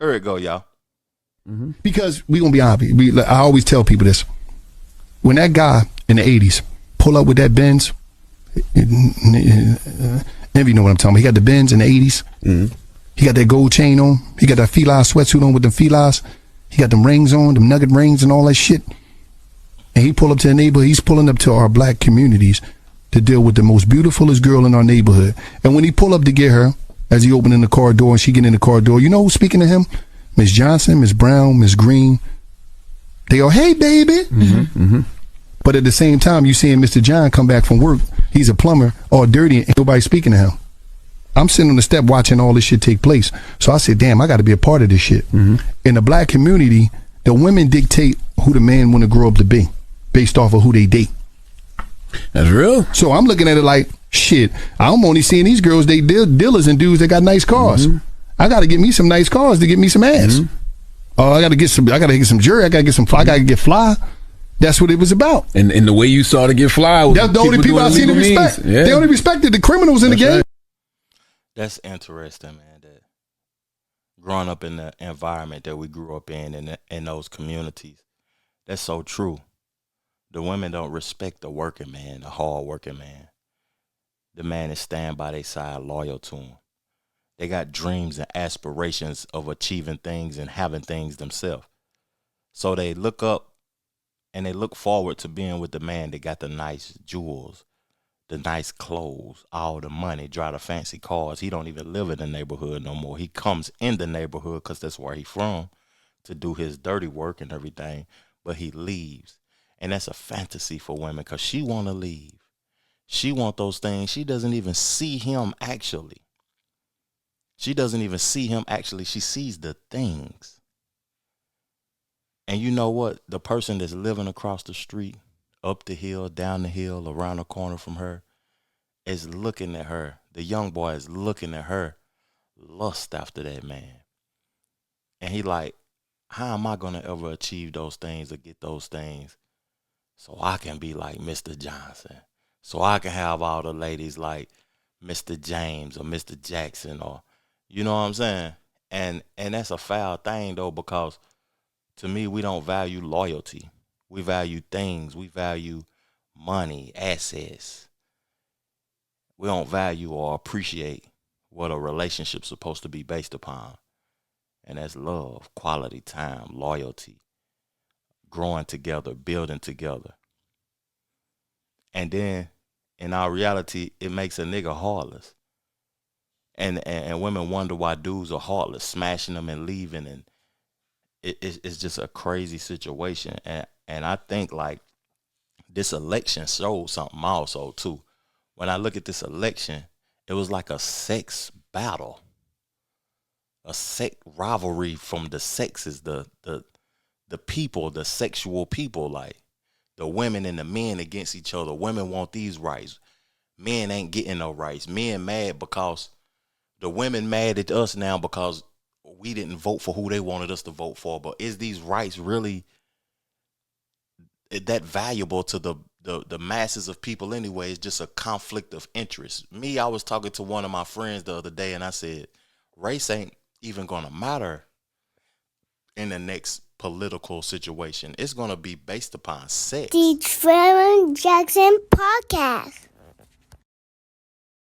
Here it go, y'all. Mm-hmm. Because we gonna be honest. I always tell people this. When that guy in the 80s pull up with that Benz, Envy know what I'm talking about. He got the Benz in the 80s. Mm-hmm. He got that gold chain on. He got that Fila sweatsuit on with them Filas. He got them rings on, them nugget rings and all that shit. And he pull up to the neighborhood. He's pulling up to our black communities to deal with the most beautifulest girl in our neighborhood. And when he pull up to get her, as he open in the car door and she get in the car door, you know who's speaking to him? Miss Johnson, Miss Brown, Miss Green. They all, hey, baby. Mm-hmm, mm-hmm. But at the same time, you seeing Mr. John come back from work. He's a plumber, all dirty, and nobody speaking to him. I'm sitting on the step watching all this shit take place. So I said, damn, I got to be a part of this shit. Mm-hmm. In the black community, the women dictate who the man want to grow up to be based off of who they date. That's real. So I'm looking at it like, shit, I'm only seeing these girls, they dealers and dudes that got nice cars. Mm-hmm. I got to get me some nice cars to get me some ass. Mm-hmm. I got to get some jewelry. I got to get fly. That's what it was about. And the way you saw to get fly was that's the only people I seen to respect. Yeah. They only respected the criminals in the game. Right. That's interesting, man. That growing up in the environment that we grew up in those communities, that's so true. The women don't respect the working man, the hard working man. The man is stand by their side, loyal to him. They got dreams and aspirations of achieving things and having things themselves. So they look up and they look forward to being with the man that got the nice jewels, the nice clothes, all the money, drive the fancy cars. He don't even live in the neighborhood no more. He comes in the neighborhood because that's where he from to do his dirty work and everything, but he leaves. And that's a fantasy for women because she want to leave. She want those things. She doesn't even see him actually. She doesn't even see him actually. She sees the things. And you know what? The person that's living across the street, up the hill, down the hill, around the corner from her, is looking at her. The young boy is looking at her, lust after that man. And he like, how am I going to ever achieve those things or get those things so I can be like Mr. Johnson, so I can have all the ladies like Mr. James or Mr. Jackson, or, you know what I'm saying? And that's a foul thing, though, because to me, we don't value loyalty. We value things. We value money, assets. We don't value or appreciate what a relationship's supposed to be based upon. And that's love, quality time, loyalty, growing together, building together. And then, in our reality, it makes a nigga heartless. And women wonder why dudes are heartless, smashing them and leaving, and it's just a crazy situation. And I think like this election showed something also too. When I look at this election, it was like a sex battle, a sex rivalry from the sexes, the people, the sexual people, like the women and the men against each other. Women want these rights. Men ain't getting no rights. Men mad because the women mad at us now because we didn't vote for who they wanted us to vote for. But is these rights really that valuable to the masses of people anyway? It's just a conflict of interest. Me, I was talking to one of my friends the other day and I said, race ain't even going to matter in the next political situation. It's going to be based upon sex. The Trevor Jackson Podcast.